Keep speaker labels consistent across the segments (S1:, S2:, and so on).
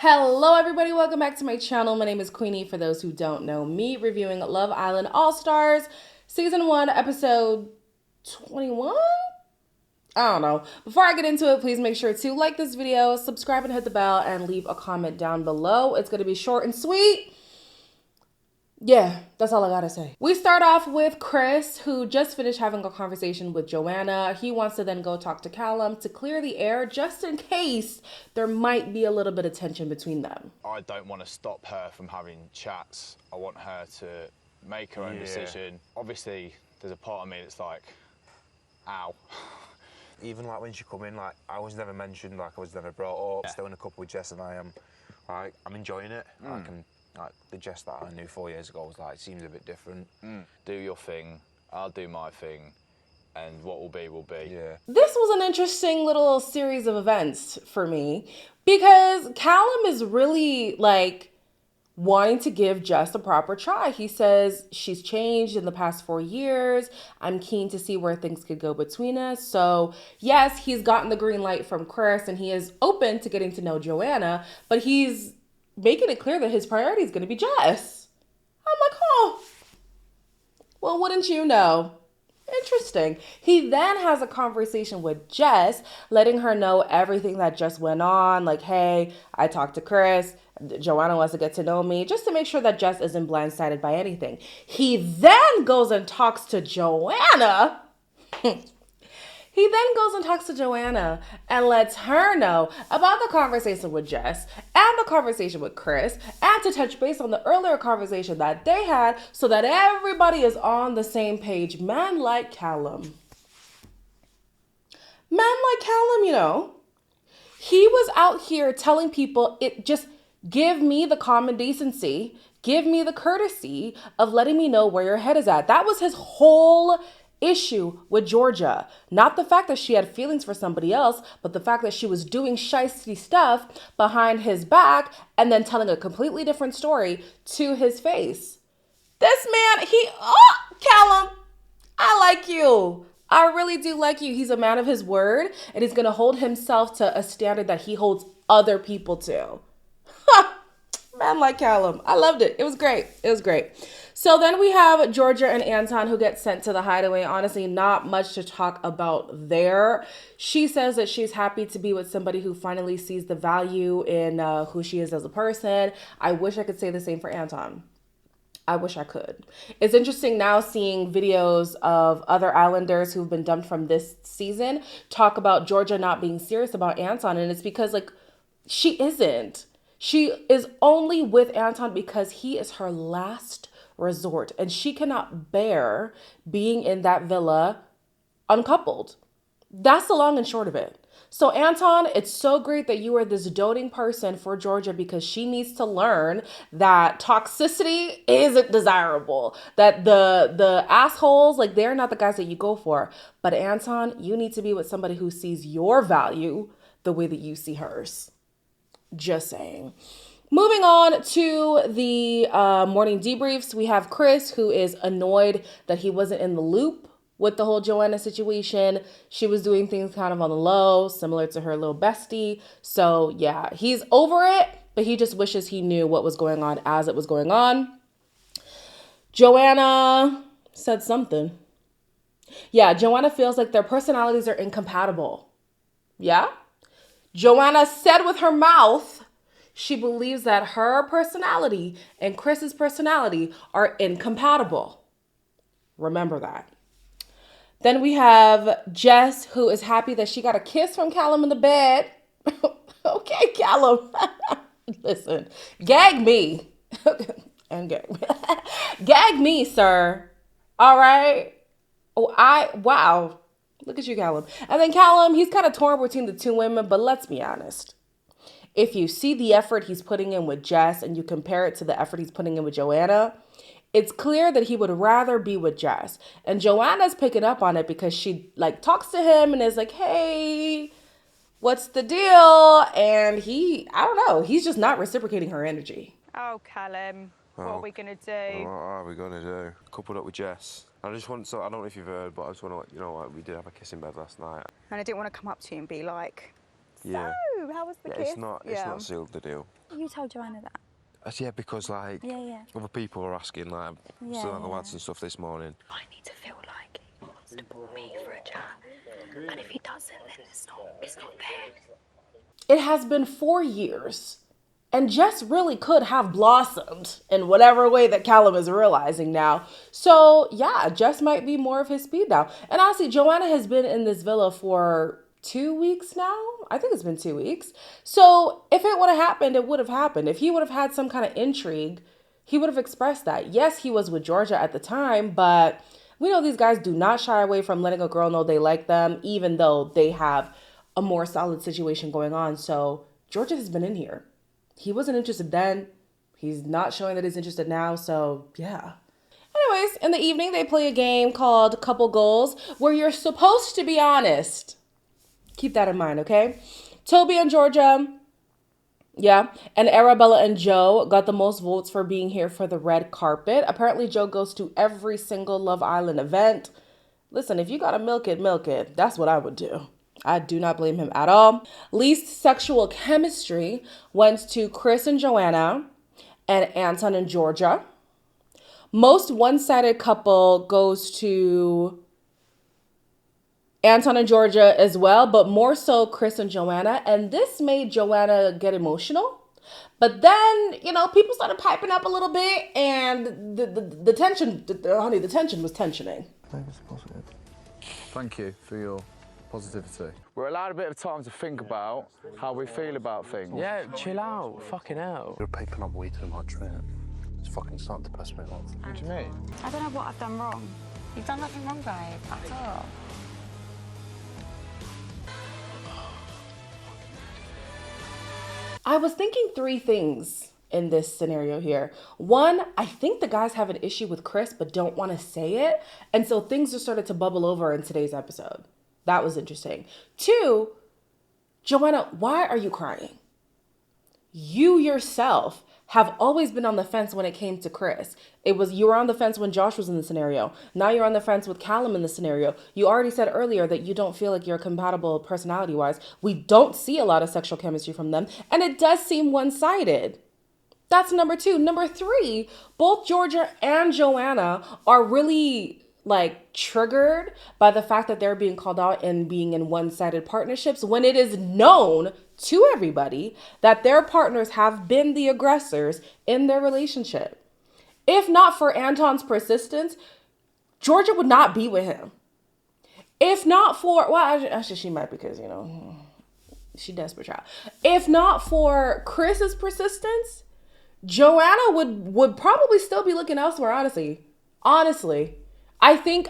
S1: Hello everybody, welcome back to my channel. My name is Queenie, for those who don't know me, reviewing Love Island All-Stars, Season 1, Episode 21? I don't know. Before I get into it, please make sure to like this video, subscribe and hit the bell, and leave a comment down below. It's going to be short and sweet. Yeah, that's all I gotta say. We start off with Chris, who just finished having a conversation with Joanna. He wants to then go talk to Callum to clear the air just in case there might be a little bit of tension between them.
S2: I don't want to stop her from having chats. I want her to make her own decision. Obviously, there's a part of me that's like, ow.
S3: Even like when she come in, like I was never mentioned, like I was never brought up. Still in a couple with Jess, and I'm enjoying it. Like the Jess that I knew 4 years ago was like, seems a bit different.
S2: Do your thing, I'll do my thing, and what will be, will be.
S3: Yeah.
S1: This was an interesting little series of events for me because Callum is really like wanting to give Jess a proper try. He says she's changed in the past 4 years. I'm keen to see where things could go between us. So yes, he's gotten the green light from Chris and he is open to getting to know Joanna, but he's making it clear that his priority is going to be Jess. I'm like, oh, well, wouldn't you know? Interesting. He then has a conversation with Jess, letting her know everything that just went on. Like, hey, I talked to Chris. Joanna wants to get to know me, just to make sure that Jess isn't blindsided by anything. He then goes and talks to Joanna. He then goes and talks to Joanna and lets her know about the conversation with Jess and the conversation with Chris, and to touch base on the earlier conversation that they had so that everybody is on the same page. Man like Callum. Man like Callum, you know. He was out here telling people, just give me the common decency, give me the courtesy of letting me know where your head is at. That was his whole issue with Georgia. Not the fact that she had feelings for somebody else, but the fact that she was doing shysty stuff behind his back and then telling a completely different story to his face. This man, Callum, I like you. I really do like you. He's a man of his word, and he's going to hold himself to a standard that he holds other people to. Man like Callum. I loved it. It was great. It was great. So then we have Georgia and Anton, who get sent to the hideaway. Honestly, not much to talk about there. She says that she's happy to be with somebody who finally sees the value in who she is as a person. I wish I could say the same for Anton. I wish I could. It's interesting now seeing videos of other Islanders who've been dumped from this season talk about Georgia not being serious about Anton. And it's because, like, she isn't. She is only with Anton because he is her last resort, and she cannot bear being in that villa uncoupled. That's the long and short of it. So Anton, it's so great that you are this doting person for Georgia, because she needs to learn that toxicity isn't desirable, that the assholes, like, they're not the guys that you go for. But Anton, you need to be with somebody who sees your value the way that you see hers. Just saying. Moving on to the morning debriefs, we have Chris, who is annoyed that he wasn't in the loop with the whole Joanna situation. She was doing things kind of on the low, similar to her little bestie. So yeah, he's over it, but he just wishes he knew what was going on as it was going on. Joanna said something. Yeah, Joanna feels like their personalities are incompatible. Yeah? Joanna said with her mouth she believes that her personality and Chris's personality are incompatible. Remember that. Then we have Jess, who is happy that she got a kiss from Callum in the bed. Okay, Callum. Listen, gag me. And gag me, sir. All right. Wow. Look at you, Callum. And then Callum, he's kind of torn between the two women, but let's be honest. If you see the effort he's putting in with Jess and you compare it to the effort he's putting in with Joanna, it's clear that he would rather be with Jess. And Joanna's picking up on it because she, like, talks to him and is like, hey, what's the deal? And I don't know, he's just not reciprocating her energy.
S4: Oh, Callum, what are we going to do?
S3: What are we going to do? Coupled up with Jess. I just want to, I don't know if you've heard, but I just want to let you know, like, we did have a kiss in bed last night.
S4: And I didn't want to come up to you and be like, so,
S3: Yeah.
S4: how was the
S3: Yeah,
S4: kiss?
S3: it's not sealed the deal.
S5: You told Joanna that.
S3: Yeah, because like other people are asking, like some of the lads and stuff this morning.
S5: I need to feel like he wants to pull me for a chat. And if he doesn't, then it's not there.
S1: It has been 4 years. And Jess really could have blossomed in whatever way that Callum is realizing now. So yeah, Jess might be more of his speed now. And honestly, Joanna has been in this villa for 2 weeks now. I think it's been 2 weeks. So if it would have happened, it would have happened. If he would have had some kind of intrigue, he would have expressed that. Yes, he was with Georgia at the time, but we know these guys do not shy away from letting a girl know they like them, even though they have a more solid situation going on. So Georgia has been in here. He wasn't interested then. He's not showing that he's interested now. So yeah. Anyways, in the evening, they play a game called Couple Goals where you're supposed to be honest. Keep that in mind, okay? Toby and Georgia, and Arabella and Joe got the most votes for being here for the red carpet. Apparently, Joe goes to every single Love Island event. Listen, if you gotta milk it. That's what I would do. I do not blame him at all. Least sexual chemistry went to Chris and Joanna and Anton and Georgia. Most one-sided couple goes to Anton and Georgia as well, but more so Chris and Joanna. And this made Joanna get emotional. But then, people started piping up a little bit, and the tension, the tension was tensioning.
S2: Thank you for your positivity. We're allowed a bit of time to think about how we feel about things.
S6: Yeah, chill out. Fucking hell.
S7: You're piping up way too much, right? It's fucking starting to piss me off.
S2: What do you mean?
S5: I don't know what I've done wrong. You've done nothing wrong, babe, at all.
S1: I was thinking 3 things in this scenario here. 1, I think the guys have an issue with Chris but don't want to say it. And so things just started to bubble over in today's episode. That was interesting. 2, Joanna, why are you crying? You yourself have always been on the fence when it came to Chris. You were on the fence when Josh was in the scenario. Now you're on the fence with Callum in the scenario. You already said earlier that you don't feel like you're compatible personality-wise. We don't see a lot of sexual chemistry from them, and it does seem one-sided. That's number 2. Number 3, both Georgia and Joanna are really triggered by the fact that they're being called out and being in one-sided partnerships when it is known to everybody that their partners have been the aggressors in their relationship. If not for Anton's persistence, Georgia would not be with him. If not for, actually she might, because, she desperate child. If not for Chris's persistence, Joanna would probably still be looking elsewhere, honestly. I think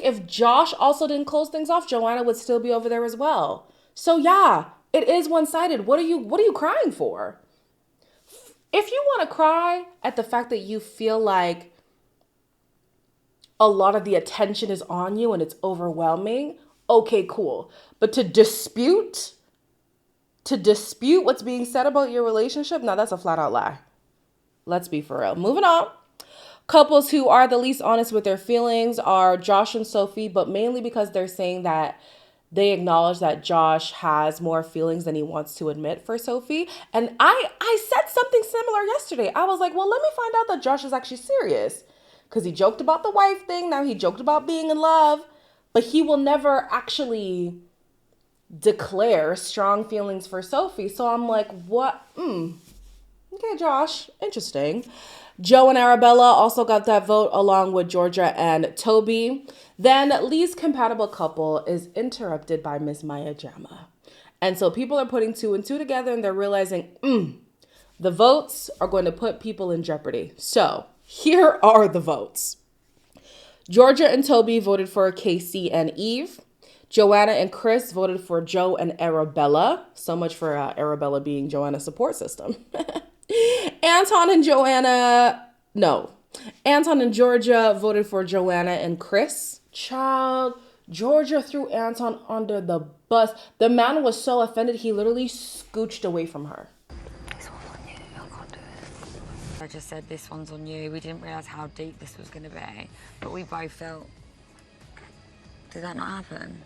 S1: if Josh also didn't close things off, Joanna would still be over there as well. So yeah, it is one-sided. What are you crying for? If you want to cry at the fact that you feel like a lot of the attention is on you and it's overwhelming, okay, cool. But to dispute what's being said about your relationship, now that's a flat out lie. Let's be for real. Moving on. Couples who are the least honest with their feelings are Josh and Sophie, but mainly because they're saying that they acknowledge that Josh has more feelings than he wants to admit for Sophie. And I said something similar yesterday. I was like, well, let me find out that Josh is actually serious. Because he joked about the wife thing. Now he joked about being in love. But he will never actually declare strong feelings for Sophie. So I'm like, what? Okay, Josh, interesting. Joe and Arabella also got that vote along with Georgia and Toby. Then Lee's compatible couple is interrupted by Miss Maya Jama. And so people are putting 2 and 2 together and they're realizing, the votes are going to put people in jeopardy. So here are the votes. Georgia and Toby voted for Casey and Eve. Joanna and Chris voted for Joe and Arabella. So much for Arabella being Joanna's support system. Anton and Georgia voted for Joanna and Chris. Child, Georgia threw Anton under the bus. The man was so offended, he literally scooched away from her.
S5: This one's on you. I can't do it. I just said this one's on you. We didn't realise how deep this was going to be, but we both felt... Did that not happen?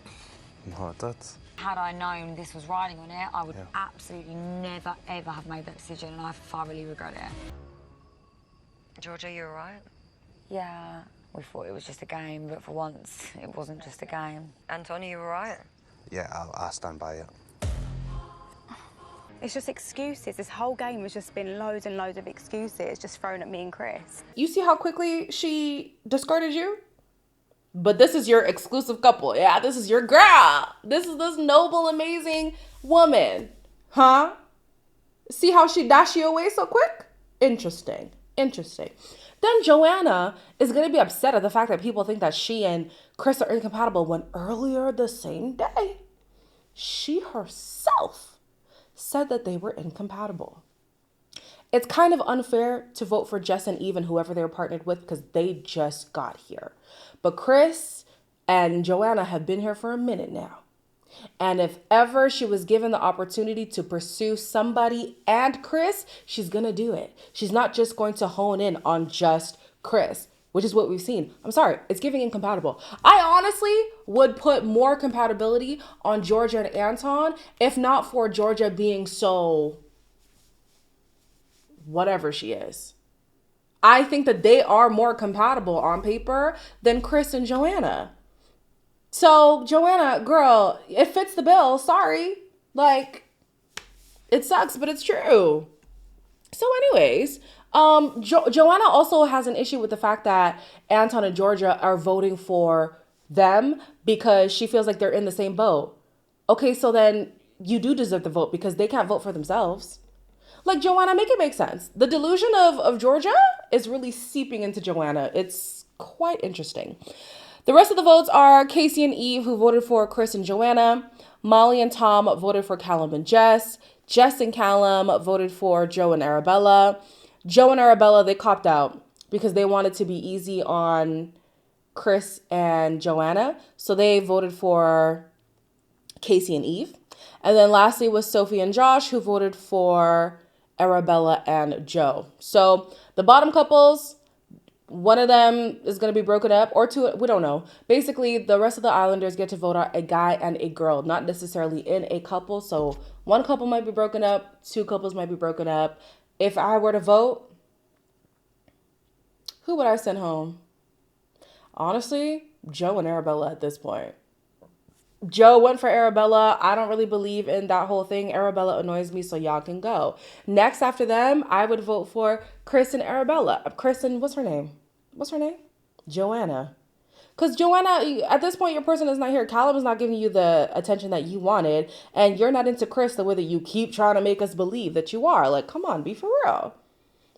S7: No, it did.
S8: had I known this was riding on it, I would absolutely never, ever have made that decision, and I thoroughly regret it.
S5: Georgia, you all right?
S8: Yeah, we thought it was just a game, but for once, it wasn't just a game.
S5: Anton, are you all right?
S7: Yeah, I stand by it.
S9: It's just excuses. This whole game has just been loads and loads of excuses just thrown at me and Chris.
S1: You see how quickly she discarded you? But this is your exclusive couple. Yeah, this is your girl. This is this noble, amazing woman. Huh? See how she dashed you away so quick? Interesting. Interesting. Then Joanna is going to be upset at the fact that people think that she and Chris are incompatible when earlier the same day, she herself said that they were incompatible. It's kind of unfair to vote for Jess and Eve and whoever they were partnered with because they just got here. But Chris and Joanna have been here for a minute now. And if ever she was given the opportunity to pursue somebody and Chris, she's going to do it. She's not just going to hone in on just Chris, which is what we've seen. I'm sorry, it's giving incompatible. I honestly would put more compatibility on Georgia and Anton, if not for Georgia being so whatever she is. I think that they are more compatible on paper than Chris and Joanna. So Joanna, girl, it fits the bill. Sorry. Like, it sucks, but it's true. So anyways, Joanna also has an issue with the fact that Anton and Georgia are voting for them because she feels like they're in the same boat. Okay, so then you do deserve the vote because they can't vote for themselves. Like, Joanna, make it make sense. The delusion of Georgia is really seeping into Joanna. It's quite interesting. The rest of the votes are Casey and Eve, who voted for Chris and Joanna. Molly and Tom voted for Callum and Jess. Jess and Callum voted for Joe and Arabella. Joe and Arabella, they copped out because they wanted to be easy on Chris and Joanna. So they voted for Casey and Eve. And then lastly was Sophie and Josh, who voted for Arabella and Joe. So the bottom couples, one of them is going to be broken up, or two, we don't know. Basically, the rest of the Islanders get to vote out a guy and a girl, not necessarily in a couple. So one couple might be broken up, two couples might be broken up. If I were to vote, who would I send home? Honestly, Joe and Arabella at this point. Joe went for Arabella. I don't really believe in that whole thing. Arabella annoys me, so y'all can go. Next after them, I would vote for Chris and Arabella. Chris and, what's her name? Joanna. Because Joanna, at this point, your person is not here. Callum is not giving you the attention that you wanted. And you're not into Chris the way that you keep trying to make us believe that you are. Like, come on, be for real.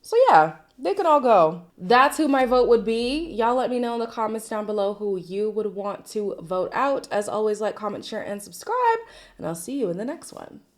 S1: So yeah, they can all go. That's who my vote would be. Y'all let me know in the comments down below who you would want to vote out. As always, like, comment, share, and subscribe. And I'll see you in the next one.